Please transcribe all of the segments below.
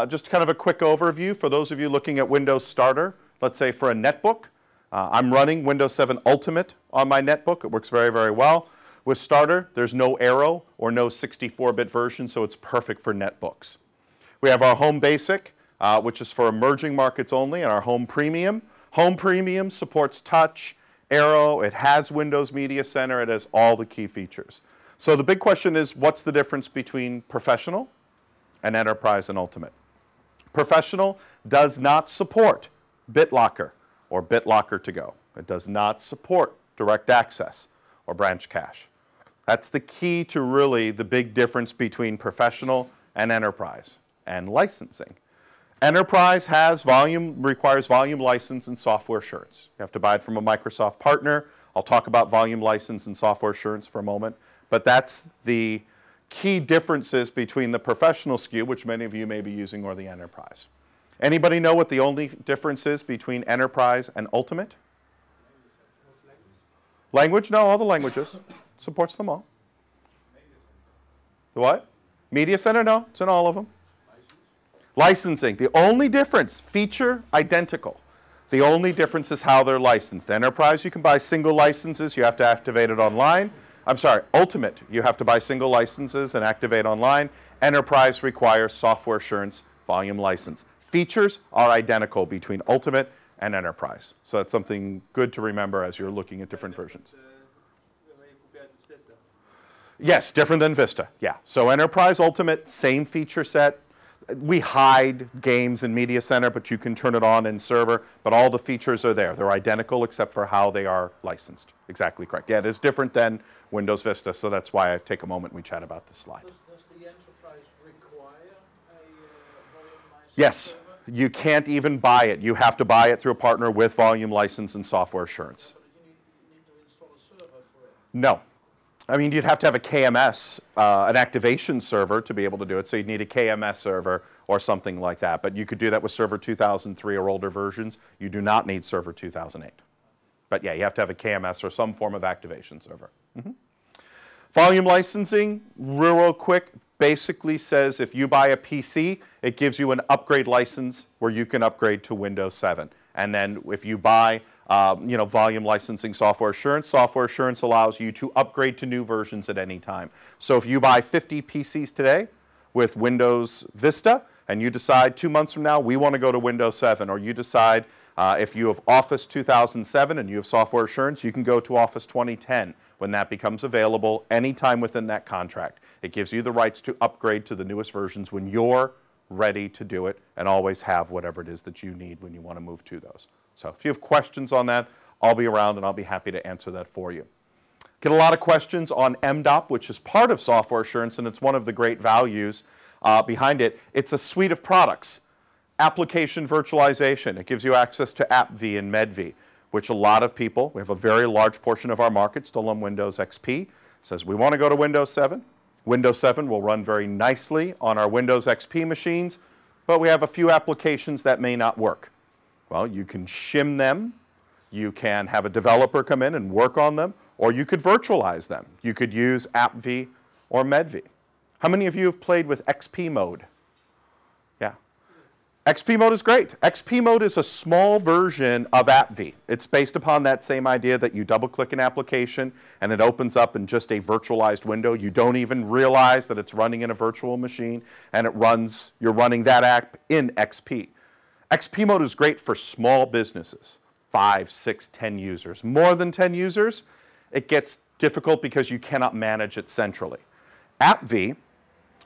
Just kind of a quick overview for those of you looking at Windows Starter. Let's say for a netbook, I'm running Windows 7 Ultimate on my netbook. It works very, very well. With Starter, there's no Aero or no 64-bit version, so it's perfect for netbooks. We have our Home Basic, which is for emerging markets only, and our Home Premium. Home Premium supports touch, Aero, it has Windows Media Center, it has all the key features. So the big question is, what's the difference between Professional and Enterprise and Ultimate? Professional does not support BitLocker or BitLocker to go. It does not support direct access or branch cache. That's the key to really the big difference between Professional and Enterprise and licensing. Enterprise requires volume license and software assurance. You have to buy it from a Microsoft partner. I'll talk about volume license and software assurance for a moment. But that's the key differences between the Professional SKU, which many of you may be using, or the Enterprise. Anybody know what the only difference is between Enterprise and Ultimate? Language? No, all the languages. Supports them all. The what? Media Center? No, it's in all of them. Licensing. The only difference, feature identical. The only difference is how they're licensed. Enterprise, you can buy single licenses. You have to activate it online. I'm sorry, Ultimate, you have to buy single licenses and activate online. Enterprise requires software assurance volume license. Features are identical between Ultimate and Enterprise. So that's something good to remember as you're looking at different versions. Yes, different than Vista, yeah. So Enterprise, Ultimate, same feature set. We hide games in Media Center, but you can turn it on in server, but all the features are there. They're identical except for how they are licensed. Exactly correct. Yeah, it is different than Windows Vista, so that's why I take a moment and we chat about this slide. Does the Enterprise require a volume license? Yes, you can't even buy it. You have to buy it through a partner with volume license and software assurance. Yeah, but you need to install a server for it. No. I mean, you'd have to have a KMS, an activation server to be able to do it, so you'd need a KMS server or something like that. But you could do that with Server 2003 or older versions. You do not need Server 2008. But yeah, you have to have a KMS or some form of activation server. Volume licensing, real quick, basically says if you buy a PC, it gives you an upgrade license where you can upgrade to Windows 7. And then if you buy volume licensing software assurance allows you to upgrade to new versions at any time. So if you buy 50 PCs today with Windows Vista and you decide 2 months from now we want to go to Windows 7, or you decide if you have Office 2007 and you have software assurance, you can go to Office 2010 when that becomes available anytime within that contract. It gives you the rights to upgrade to the newest versions when you're ready to do it, and always have whatever it is that you need when you want to move to those. So if you have questions on that, I'll be around and I'll be happy to answer that for you. Get a lot of questions on MDOP, which is part of software assurance, and it's one of the great values behind it. It's a suite of products. Application virtualization. It gives you access to AppV and MedV, which a lot of people, we have a very large portion of our market still on Windows XP, says we want to go to Windows 7. Windows 7 will run very nicely on our Windows XP machines, but we have a few applications that may not work. Well, you can shim them, you can have a developer come in and work on them, or you could virtualize them. You could use AppV or MedV. How many of you have played with XP mode? Yeah. XP mode is great. XP mode is a small version of AppV. It's based upon that same idea that you double-click an application and it opens up in just a virtualized window. You don't even realize that it's running in a virtual machine, and you're running that app in XP. XP mode is great for small businesses, 5, 6, 10 users. More than 10 users, it gets difficult because you cannot manage it centrally. AppV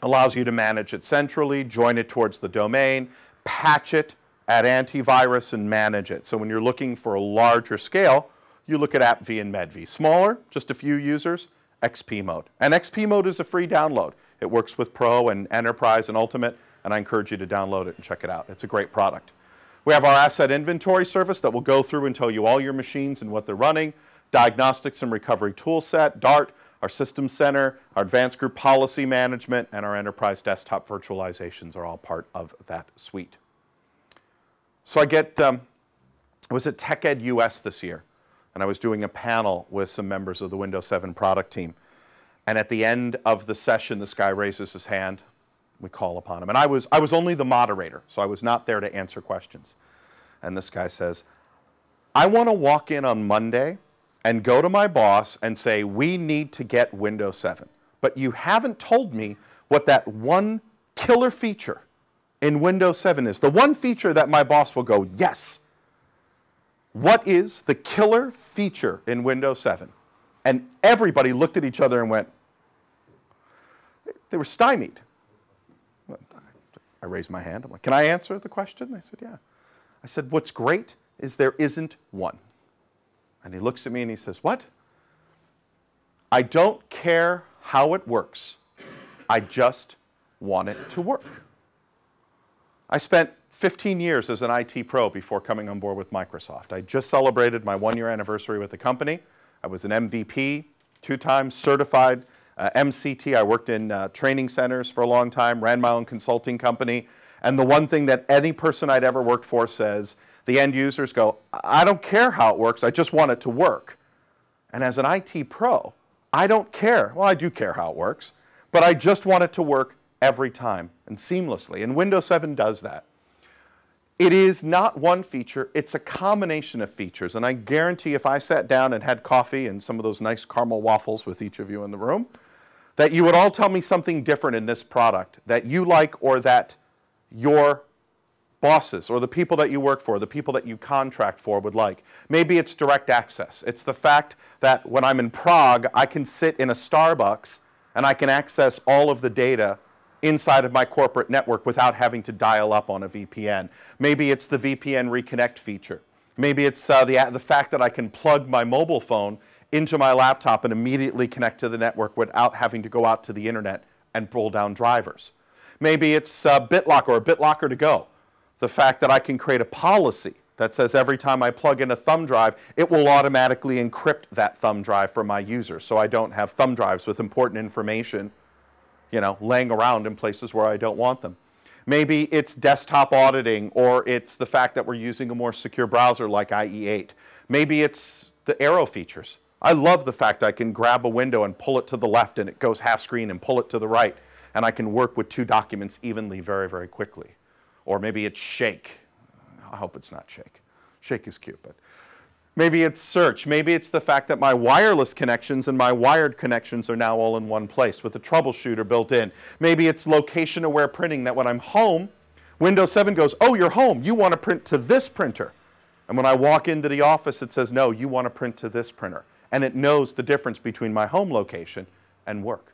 allows you to manage it centrally, join it towards the domain, patch it, add antivirus, and manage it. So when you're looking for a larger scale, you look at AppV and MedV. Smaller, just a few users, XP mode. And XP mode is a free download. It works with Pro and Enterprise and Ultimate, and I encourage you to download it and check it out. It's a great product. We have our asset inventory service that will go through and tell you all your machines and what they're running. Diagnostics and recovery tool set, DART, our system center, our advanced group policy management, and our enterprise desktop virtualizations are all part of that suite. So I was at TechEd US this year, and I was doing a panel with some members of the Windows 7 product team. And at the end of the session, this guy raises his hand, we call upon him. And I was only the moderator, so I was not there to answer questions. And this guy says, I want to walk in on Monday and go to my boss and say, we need to get Windows 7. But you haven't told me what that one killer feature in Windows 7 is. The one feature that my boss will go, yes. What is the killer feature in Windows 7? And everybody looked at each other and went, they were stymied. I raised my hand. I'm like, can I answer the question? They said, yeah. I said, what's great is there isn't one. And he looks at me and he says, what? I don't care how it works. I just want it to work. I spent 15 years as an IT pro before coming on board with Microsoft. I just celebrated my 1-year anniversary with the company. I was an MVP, 2 times certified MCT. I worked in training centers for a long time, ran my own consulting company. And the one thing that any person I'd ever worked for says, the end users go, I don't care how it works, I just want it to work. And as an IT pro, I don't care. Well, I do care how it works, but I just want it to work every time and seamlessly. And Windows 7 does that. It is not one feature, it's a combination of features. And I guarantee if I sat down and had coffee and some of those nice caramel waffles with each of you in the room, that you would all tell me something different in this product that you like or that your bosses or the people that you work for, the people that you contract for would like. Maybe it's direct access. It's the fact that when I'm in Prague, I can sit in a Starbucks and I can access all of the data inside of my corporate network without having to dial up on a VPN. Maybe it's the VPN reconnect feature. Maybe it's the fact that I can plug my mobile phone into my laptop and immediately connect to the network without having to go out to the internet and pull down drivers. Maybe it's BitLocker or BitLocker to go. The fact that I can create a policy that says every time I plug in a thumb drive, it will automatically encrypt that thumb drive for my users, so I don't have thumb drives with important information, you know, laying around in places where I don't want them. Maybe it's desktop auditing, or it's the fact that we're using a more secure browser like IE8. Maybe it's the arrow features. I love the fact I can grab a window and pull it to the left and it goes half screen and pull it to the right, and I can work with 2 documents evenly very, very quickly. Or maybe it's shake. I hope it's not shake. Shake is cute, but maybe it's search. Maybe it's the fact that my wireless connections and my wired connections are now all in one place with a troubleshooter built in. Maybe it's location-aware printing, that when I'm home, Windows 7 goes, oh, you're home. You want to print to this printer. And when I walk into the office, it says, no, you want to print to this printer. And it knows the difference between my home location and work.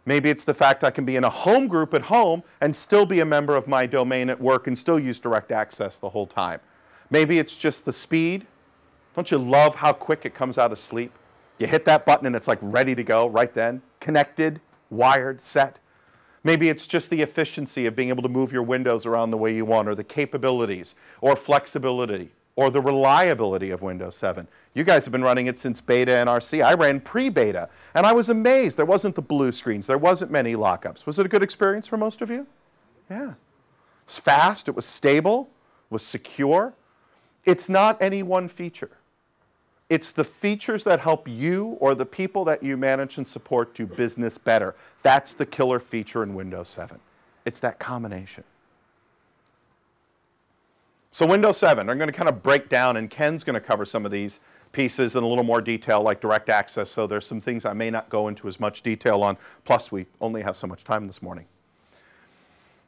Maybe it's the fact I can be in a home group at home and still be a member of my domain at work and still use direct access the whole time. Maybe it's just the speed. Don't you love how quick it comes out of sleep? You hit that button and it's like ready to go right then. Connected, wired, set. Maybe it's just the efficiency of being able to move your windows around the way you want, or the capabilities, or flexibility, or the reliability of Windows 7. You guys have been running it since beta and RC. I ran pre-beta, and I was amazed. There wasn't the blue screens. There wasn't many lockups. Was it a good experience for most of you? Yeah. It was fast. It was stable. It was secure. It's not any one feature. It's the features that help you or the people that you manage and support do business better. That's the killer feature in Windows 7. It's that combination. So Windows 7, I'm going to kind of break down, and Ken's going to cover some of these pieces in a little more detail, like direct access, so there's some things I may not go into as much detail on, plus we only have so much time this morning.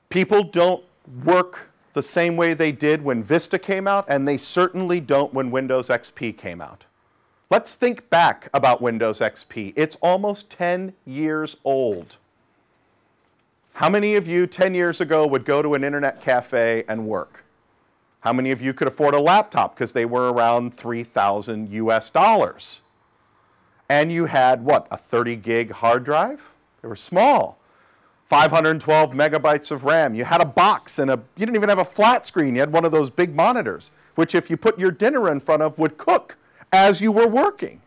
People don't work the same way they did when Vista came out, and they certainly don't when Windows XP came out. Let's think back about Windows XP. It's almost 10 years old. How many of you 10 years ago would go to an internet cafe and work? How many of you could afford a laptop because they were around $3,000 US? And you had, what, a 30 gig hard drive? They were small. 512 megabytes of RAM. You had a box and you didn't even have a flat screen. You had one of those big monitors, which if you put your dinner in front of would cook as you were working.